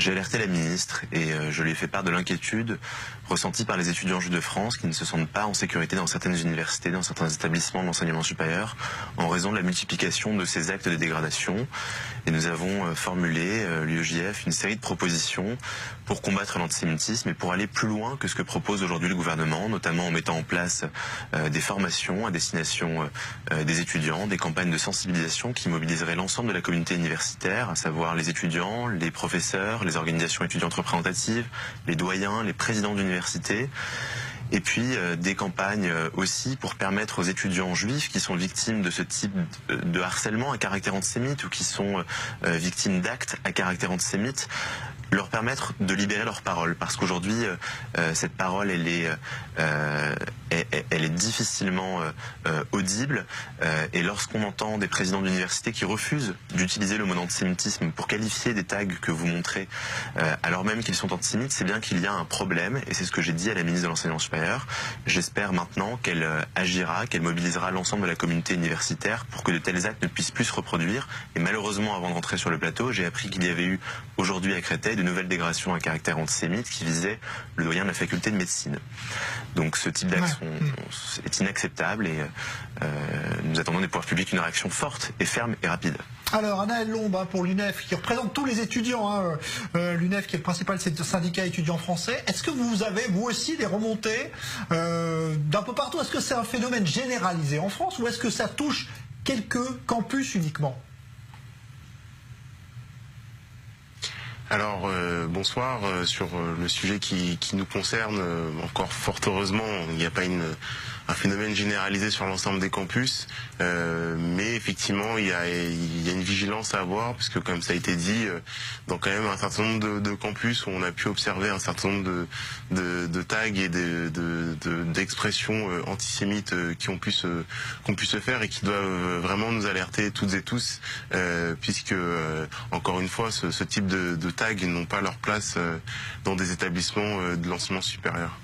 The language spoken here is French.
J'ai alerté la ministre et je lui ai fait part de l'inquiétude ressentie par les étudiants juifs de France qui ne se sentent pas en sécurité dans certaines universités, dans certains établissements d'enseignement supérieur, en raison de la multiplication de ces actes de dégradation. Et nous avons formulé, l'UEJF, une série de propositions pour combattre l'antisémitisme et pour aller plus loin que ce que propose aujourd'hui le gouvernement, notamment en mettant en place des formations à destination des étudiants, des campagnes de sensibilisation qui mobiliseraient l'ensemble de la communauté universitaire, à savoir les étudiants, les professeurs, les organisations étudiantes représentatives, les doyens, les présidents d'université. Et puis des campagnes aussi pour permettre aux étudiants juifs qui sont victimes de ce type de harcèlement à caractère antisémite ou qui sont victimes d'actes à caractère antisémite, leur permettre de libérer leur parole. Parce qu'aujourd'hui, cette parole, elle est difficilement audible. Et lorsqu'on entend des présidents d'université qui refusent d'utiliser le mot antisémitisme pour qualifier des tags que vous montrez, alors même qu'ils sont antisémites, c'est bien qu'il y a un problème. Et c'est ce que j'ai dit à la ministre de l'Enseignement supérieur. J'espère maintenant qu'elle agira, qu'elle mobilisera l'ensemble de la communauté universitaire pour que de tels actes ne puissent plus se reproduire. Et malheureusement, avant de rentrer sur le plateau, j'ai appris qu'il y avait eu aujourd'hui à Créteil de nouvelles dégradations à caractère antisémite qui visaient le doyen de la faculté de médecine. Donc ce type d'action est inacceptable et nous attendons des pouvoirs publics une réaction forte et ferme et rapide. Alors, Anaël Lombe, pour l'UNEF, qui représente tous les étudiants, l'UNEF qui est le principal syndicat étudiant français, est-ce que vous avez, vous aussi, des remontées d'un peu partout? Est-ce que c'est un phénomène généralisé en France ou est-ce que ça touche quelques campus uniquement? Alors bonsoir, sur le sujet qui nous concerne, encore fort heureusement, il n'y a pas un phénomène généralisé sur l'ensemble des campus, mais effectivement il y a une vigilance à avoir, puisque comme ça a été dit, dans quand même un certain nombre de campus où on a pu observer un certain nombre de tags et d'expressions antisémites qui ont pu se faire et qui doivent vraiment nous alerter toutes et tous, puisque encore une fois ce type de tags n'ont pas leur place dans des établissements de l'enseignement supérieur.